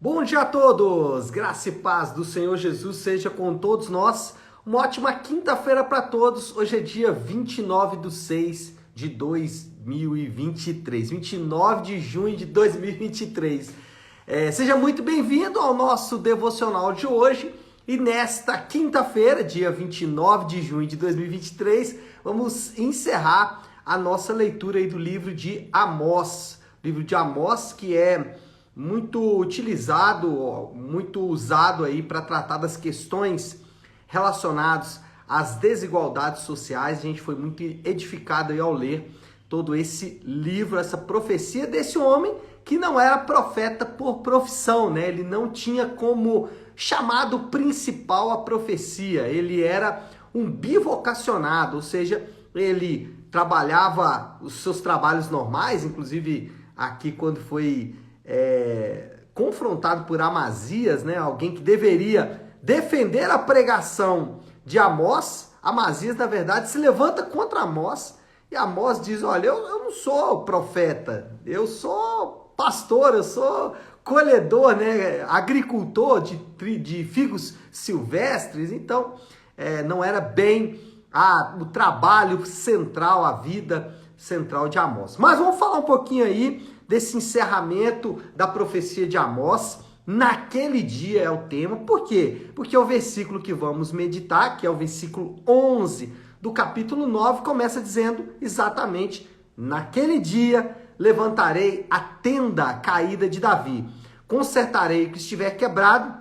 Bom dia a todos! Graça e paz do Senhor Jesus seja com todos nós. Uma ótima quinta-feira para todos. Hoje é dia 29/6 de 2023. 29 de junho de 2023. Seja muito bem-vindo ao nosso devocional de hoje. E nesta quinta-feira, dia 29 de junho de 2023, vamos encerrar a nossa leitura aí do livro de Amós. Livro de Amós, que é muito utilizado, muito usado aí para tratar das questões relacionadas às desigualdades sociais. A gente foi muito edificado aí ao ler todo esse livro, essa profecia desse homem que não era profeta por profissão, né? Ele não tinha como chamado principal a profecia, ele era um bivocacionado, ou seja, ele trabalhava os seus trabalhos normais, inclusive aqui quando foi confrontado por Amazias, né, alguém que deveria defender a pregação de Amós, Amazias, na verdade, se levanta contra Amós, e Amós diz, olha, eu não sou profeta, eu sou pastor, eu sou colhedor, né, agricultor de figos silvestres, então não era bem o trabalho central, a vida central de Amós. Mas vamos falar um pouquinho aí desse encerramento da profecia de Amós. Naquele dia é o tema. Por quê? Porque o versículo que vamos meditar, que é o versículo 11 do capítulo 9, começa dizendo exatamente: naquele dia levantarei a tenda caída de Davi, consertarei o que estiver quebrado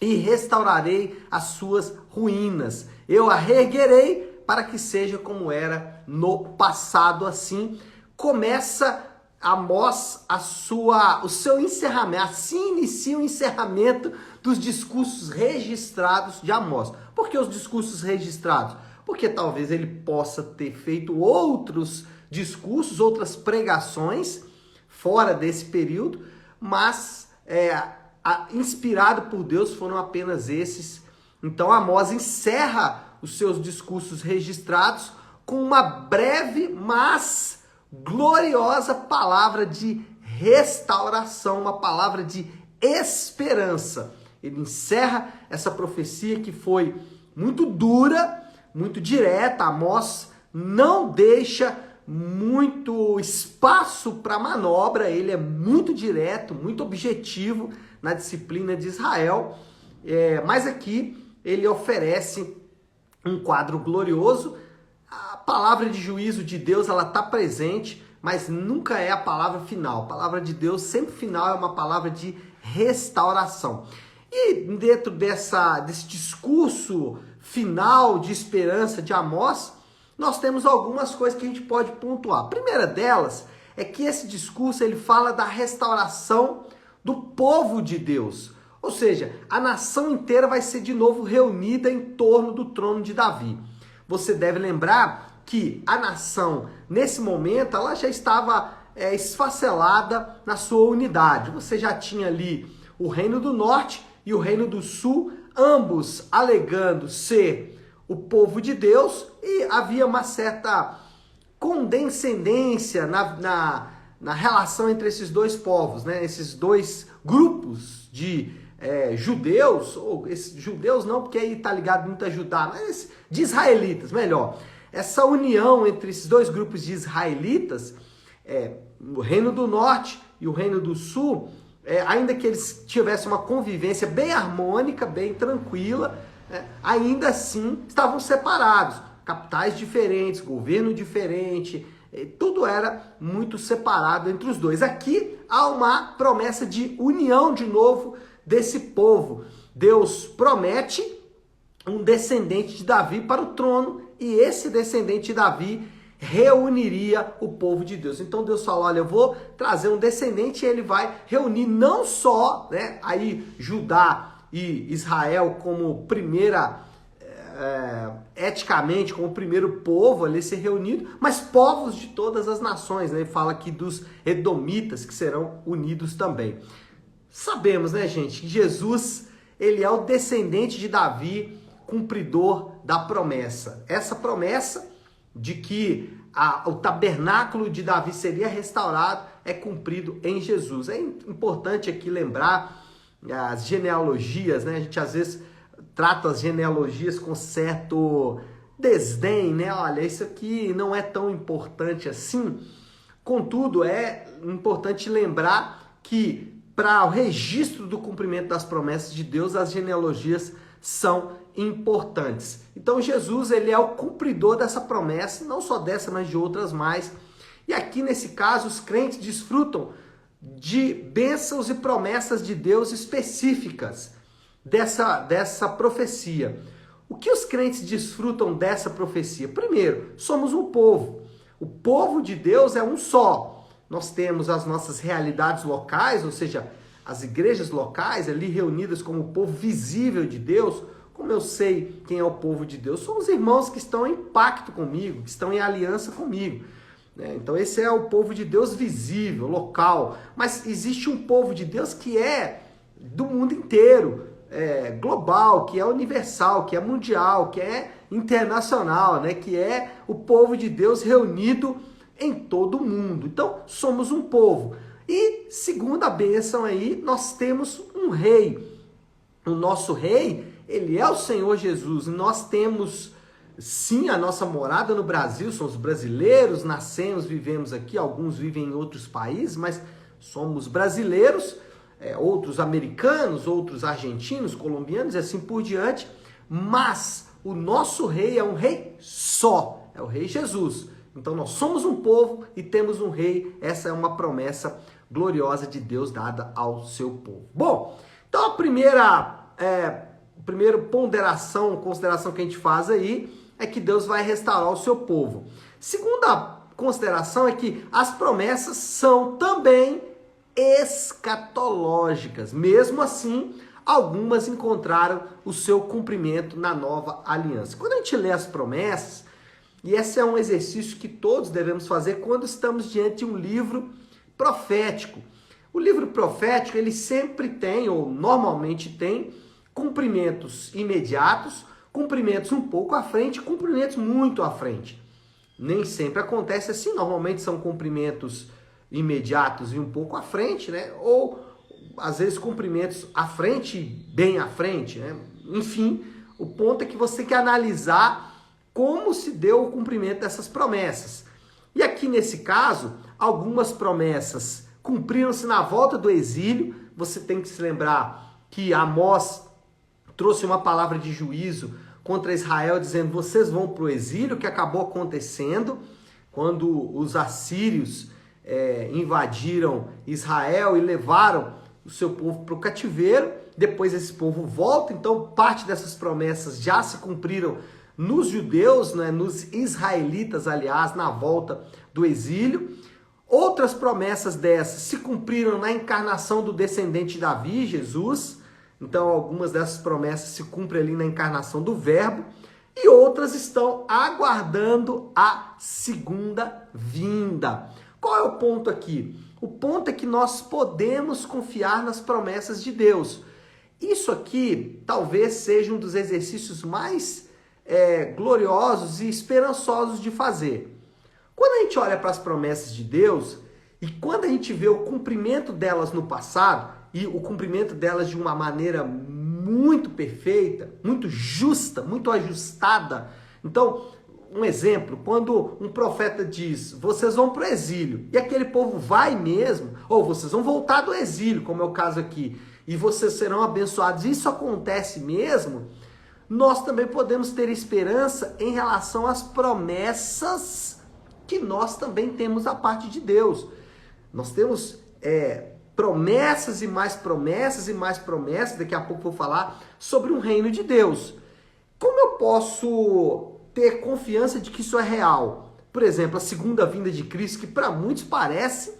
e restaurarei as suas ruínas. Eu a reerguerei para que seja como era no passado. Assim começa Amós o seu encerramento, assim inicia o encerramento dos discursos registrados de Amós. Por que os discursos registrados? Porque talvez ele possa ter feito outros discursos, outras pregações fora desse período, mas inspirado por Deus foram apenas esses. Então Amós encerra os seus discursos registrados com uma breve, mas gloriosa palavra de restauração, uma palavra de esperança. Ele encerra essa profecia que foi muito dura, muito direta. Amós não deixa muito espaço para manobra, ele é muito direto, muito objetivo na disciplina de Israel, mas aqui ele oferece um quadro glorioso. A palavra de juízo de Deus, ela está presente, mas nunca é a palavra final. A palavra de Deus, sempre final, é uma palavra de restauração. E dentro desse discurso final de esperança de Amós, nós temos algumas coisas que a gente pode pontuar. A primeira delas é que esse discurso ele fala da restauração do povo de Deus. Ou seja, a nação inteira vai ser de novo reunida em torno do trono de Davi. Você deve lembrar que a nação, nesse momento, ela já estava esfacelada na sua unidade. Você já tinha ali o Reino do Norte e o Reino do Sul, ambos alegando ser o povo de Deus, e havia uma certa condescendência na relação entre esses dois povos, né? Esses dois grupos de judeus, ou judeus não, porque aí está ligado muito a Judá, mas de israelitas, melhor. Essa união entre esses dois grupos de israelitas, o Reino do Norte e o Reino do Sul, ainda que eles tivessem uma convivência bem harmônica, bem tranquila, ainda assim estavam separados. Capitais diferentes, governo diferente, tudo era muito separado entre os dois. Aqui há uma promessa de união de novo desse povo. Deus promete um descendente de Davi para o trono, e esse descendente de Davi reuniria o povo de Deus. Então Deus fala, olha, eu vou trazer um descendente, e ele vai reunir não só, né, aí Judá e Israel como primeira, eticamente, como o primeiro povo ali ser reunido, mas povos de todas as nações, né? Ele fala aqui dos edomitas, que serão unidos também. Sabemos, né, gente, que Jesus, ele é o descendente de Davi, cumpridor da promessa. Essa promessa de que o tabernáculo de Davi seria restaurado é cumprido em Jesus. É importante aqui lembrar as genealogias, né? A gente às vezes trata as genealogias com certo desdém, né? Olha, isso aqui não é tão importante assim. Contudo, é importante lembrar que para o registro do cumprimento das promessas de Deus, as genealogias são importantes. Então Jesus, ele é o cumpridor dessa promessa, não só dessa, mas de outras mais. E aqui nesse caso, os crentes desfrutam de bênçãos e promessas de Deus específicas dessa profecia. O que os crentes desfrutam dessa profecia? Primeiro, somos um povo. O povo de Deus é um só. Nós temos as nossas realidades locais, ou seja, as igrejas locais ali reunidas como o povo visível de Deus. Como eu sei quem é o povo de Deus? São os irmãos que estão em pacto comigo, que estão em aliança comigo. Então esse é o povo de Deus visível, local. Mas existe um povo de Deus que é do mundo inteiro, global, que é universal, que é mundial, que é internacional, né? Que é o povo de Deus reunido em todo o mundo. Então somos um povo. E segunda bênção aí, nós temos um rei. O nosso rei, ele é o Senhor Jesus. Nós temos sim a nossa morada no Brasil, somos brasileiros, nascemos, vivemos aqui, alguns vivem em outros países, mas somos brasileiros, outros americanos, outros argentinos, colombianos e assim por diante, mas o nosso rei é um rei só, é o rei Jesus. Então nós somos um povo e temos um rei, essa é uma promessa gloriosa de Deus dada ao seu povo. Bom, então a primeira consideração que a gente faz aí é que Deus vai restaurar o seu povo. Segunda consideração é que as promessas são também escatológicas. Mesmo assim, algumas encontraram o seu cumprimento na nova aliança. Quando a gente lê as promessas, e esse é um exercício que todos devemos fazer quando estamos diante de um livro profético. O livro profético, ele sempre tem, ou normalmente tem, cumprimentos imediatos, cumprimentos um pouco à frente, cumprimentos muito à frente. Nem sempre acontece assim, normalmente são cumprimentos imediatos e um pouco à frente, né? Ou às vezes cumprimentos à frente, bem à frente, né? Enfim, o ponto é que você tem que analisar como se deu o cumprimento dessas promessas. E aqui nesse caso, algumas promessas cumpriram-se na volta do exílio. Você tem que se lembrar que Amós trouxe uma palavra de juízo contra Israel, dizendo: vocês vão para o exílio, que acabou acontecendo quando os assírios invadiram Israel e levaram o seu povo para o cativeiro. Depois esse povo volta, então parte dessas promessas já se cumpriram nos judeus, né, nos israelitas, aliás, na volta do exílio. Outras promessas dessas se cumpriram na encarnação do descendente de Davi, Jesus. Então, algumas dessas promessas se cumprem ali na encarnação do Verbo, e outras estão aguardando a segunda vinda. Qual é o ponto aqui? O ponto é que nós podemos confiar nas promessas de Deus. Isso aqui talvez seja um dos exercícios mais gloriosos e esperançosos de fazer. Quando a gente olha para as promessas de Deus e quando a gente vê o cumprimento delas no passado, e o cumprimento delas de uma maneira muito perfeita, muito justa, muito ajustada. Então, um exemplo, quando um profeta diz: vocês vão para o exílio, e aquele povo vai mesmo, ou vocês vão voltar do exílio, como é o caso aqui, e vocês serão abençoados, isso acontece mesmo, nós também podemos ter esperança em relação às promessas que nós também temos da parte de Deus. Nós temos promessas e mais promessas e mais promessas, daqui a pouco vou falar sobre um reino de Deus. Como eu posso ter confiança de que isso é real? Por exemplo, a segunda vinda de Cristo, que para muitos parece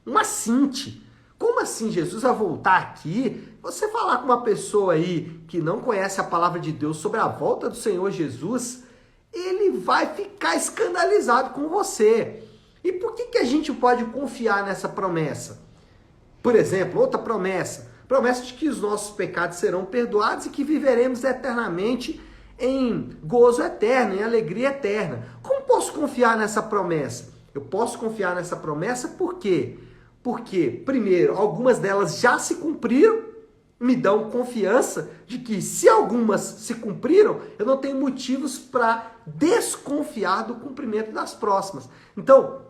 um assinte. Como assim Jesus vai voltar aqui? Você falar com uma pessoa aí que não conhece a palavra de Deus sobre a volta do Senhor Jesus, ele vai ficar escandalizado com você. E por que a gente pode confiar nessa promessa? Por exemplo, outra promessa de que os nossos pecados serão perdoados e que viveremos eternamente em gozo eterno, em alegria eterna. Como posso confiar nessa promessa? Eu posso confiar nessa promessa por quê? Porque, primeiro, algumas delas já se cumpriram me dão confiança de que se algumas se cumpriram, eu não tenho motivos para desconfiar do cumprimento das próximas. Então,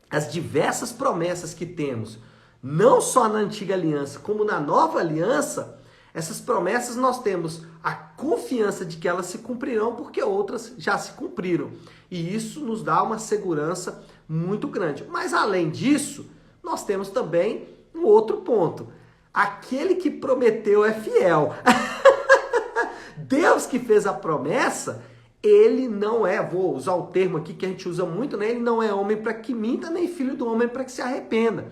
as diversas promessas que temos, não só na antiga aliança, como na nova aliança, essas promessas nós temos a confiança de que elas se cumprirão porque outras já se cumpriram. E isso nos dá uma segurança muito grande. Mas além disso, nós temos também um outro ponto. Aquele que prometeu é fiel. Deus que fez a promessa, ele não é, vou usar o termo aqui que a gente usa muito, né? Ele não é homem para que minta, nem filho do homem para que se arrependa.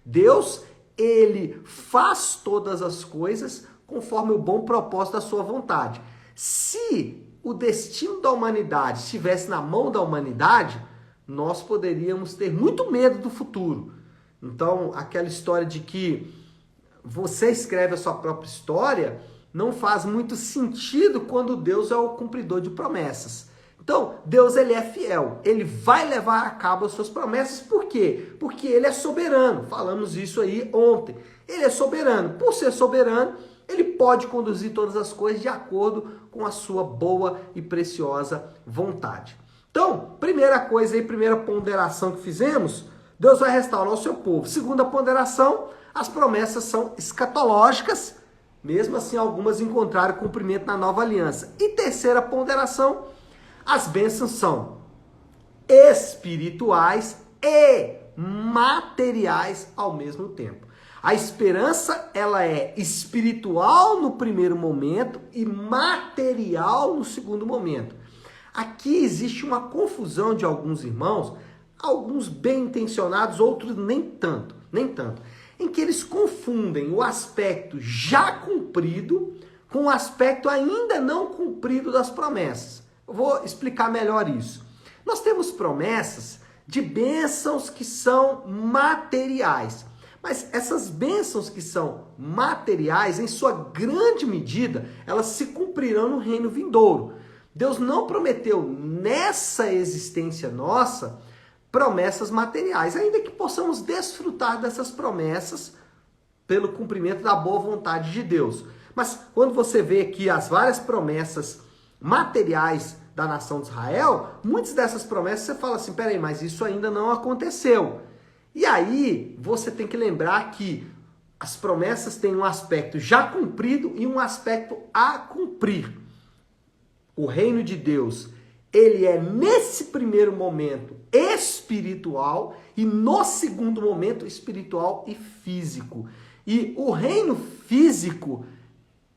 Deus, ele faz todas as coisas conforme o bom propósito da sua vontade. Se o destino da humanidade estivesse na mão da humanidade, nós poderíamos ter muito medo do futuro. Então, aquela história de que você escreve a sua própria história não faz muito sentido quando Deus é o cumpridor de promessas. Então, Deus ele é fiel, ele vai levar a cabo as suas promessas, por quê? Porque ele é soberano, falamos isso aí ontem. Ele é soberano, por ser soberano, ele pode conduzir todas as coisas de acordo com a sua boa e preciosa vontade. Então, primeira coisa aí, primeira ponderação que fizemos, Deus vai restaurar o seu povo. Segunda ponderação, as promessas são escatológicas, mesmo assim algumas encontraram cumprimento na nova aliança. E terceira ponderação, as bênçãos são espirituais e materiais ao mesmo tempo. A esperança, ela é espiritual no primeiro momento e material no segundo momento. Aqui existe uma confusão de alguns irmãos, alguns bem intencionados, outros nem tanto, em que eles confundem o aspecto já cumprido com o aspecto ainda não cumprido das promessas. Eu vou explicar melhor isso. Nós temos promessas de bênçãos que são materiais, mas essas bênçãos que são materiais, em sua grande medida, elas se cumprirão no reino vindouro. Deus não prometeu nessa existência nossa promessas materiais, ainda que possamos desfrutar dessas promessas pelo cumprimento da boa vontade de Deus. Mas quando você vê aqui as várias promessas materiais da nação de Israel, muitas dessas promessas você fala assim, peraí, mas isso ainda não aconteceu. E aí você tem que lembrar que as promessas têm um aspecto já cumprido e um aspecto a cumprir. O reino de Deus, ele é nesse primeiro momento espiritual e no segundo momento espiritual e físico. E o reino físico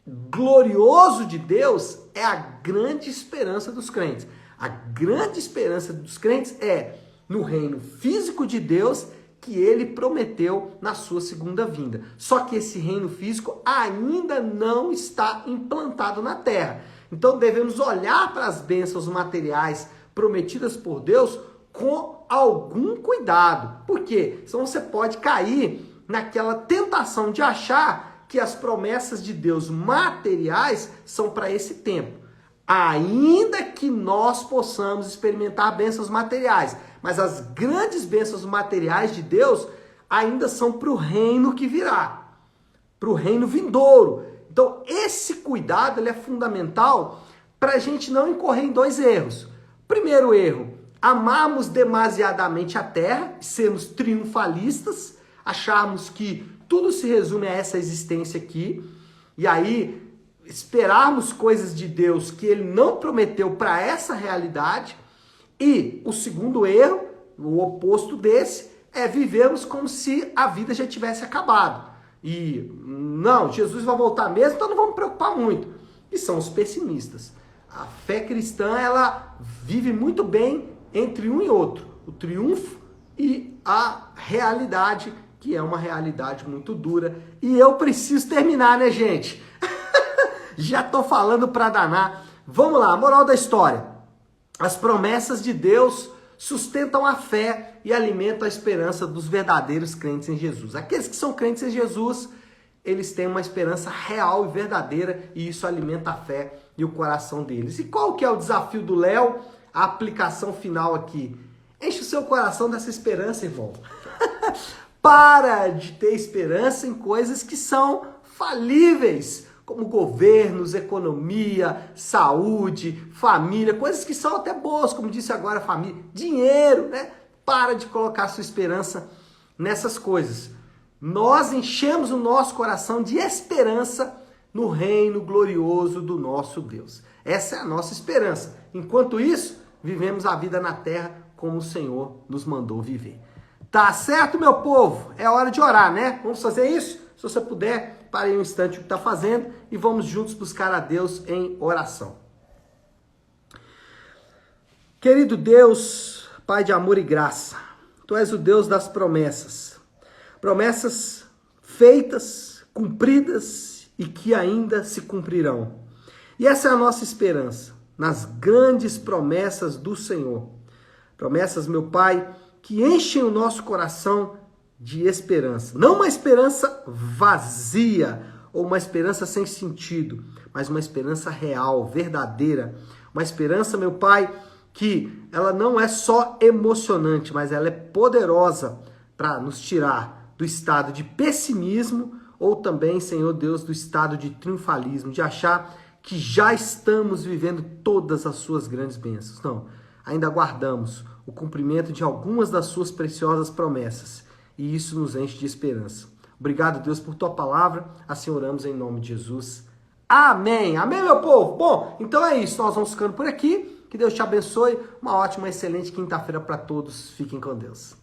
glorioso de Deus é a grande esperança dos crentes. A grande esperança dos crentes é no reino físico de Deus que ele prometeu na sua segunda vinda. Só que esse reino físico ainda não está implantado na terra. Então devemos olhar para as bênçãos materiais prometidas por Deus com algum cuidado. Por quê? Senão você pode cair naquela tentação de achar que as promessas de Deus materiais são para esse tempo. Ainda que nós possamos experimentar bênçãos materiais, mas as grandes bênçãos materiais de Deus ainda são para o reino que virá, para o reino vindouro. Então, esse cuidado ele é fundamental para a gente não incorrer em dois erros. Primeiro erro, amarmos demasiadamente a terra, sermos triunfalistas, acharmos que tudo se resume a essa existência aqui, e aí esperarmos coisas de Deus que ele não prometeu para essa realidade. E o segundo erro, o oposto desse, é vivermos como se a vida já tivesse acabado. E não, Jesus vai voltar mesmo, então não vamos preocupar muito. E são os pessimistas. A fé cristã, ela vive muito bem entre um e outro. O triunfo e a realidade, que é uma realidade muito dura. E eu preciso terminar, né, gente? Já tô falando para danar. Vamos lá, moral da história. As promessas de Deus sustentam a fé e alimentam a esperança dos verdadeiros crentes em Jesus. Aqueles que são crentes em Jesus, eles têm uma esperança real e verdadeira e isso alimenta a fé e o coração deles. E qual que é o desafio do Léo? A aplicação final aqui. Enche o seu coração dessa esperança, irmão. Para de ter esperança em coisas que são falíveis, como governos, economia, saúde, família, coisas que são até boas, como disse agora a família, dinheiro, né? Para de colocar sua esperança nessas coisas. Nós enchemos o nosso coração de esperança no reino glorioso do nosso Deus. Essa é a nossa esperança. Enquanto isso, vivemos a vida na terra como o Senhor nos mandou viver. Tá certo, meu povo? É hora de orar, né? Vamos fazer isso? Se você puder, pare um instante o que está fazendo e vamos juntos buscar a Deus em oração. Querido Deus, Pai de amor e graça, Tu és o Deus das promessas. Promessas feitas, cumpridas e que ainda se cumprirão. E essa é a nossa esperança, nas grandes promessas do Senhor. Promessas, meu Pai, que enchem o nosso coração de esperança. Não uma esperança vazia ou uma esperança sem sentido, mas uma esperança real, verdadeira. Uma esperança, meu Pai, que ela não é só emocionante, mas ela é poderosa para nos tirar do estado de pessimismo ou também, Senhor Deus, do estado de triunfalismo, de achar que já estamos vivendo todas as suas grandes bênçãos. Não, ainda aguardamos o cumprimento de algumas das suas preciosas promessas. E isso nos enche de esperança. Obrigado, Deus, por tua palavra. Assim oramos em nome de Jesus. Amém. Amém, meu povo. Bom, então é isso. Nós vamos ficando por aqui. Que Deus te abençoe. Uma ótima, excelente quinta-feira para todos. Fiquem com Deus.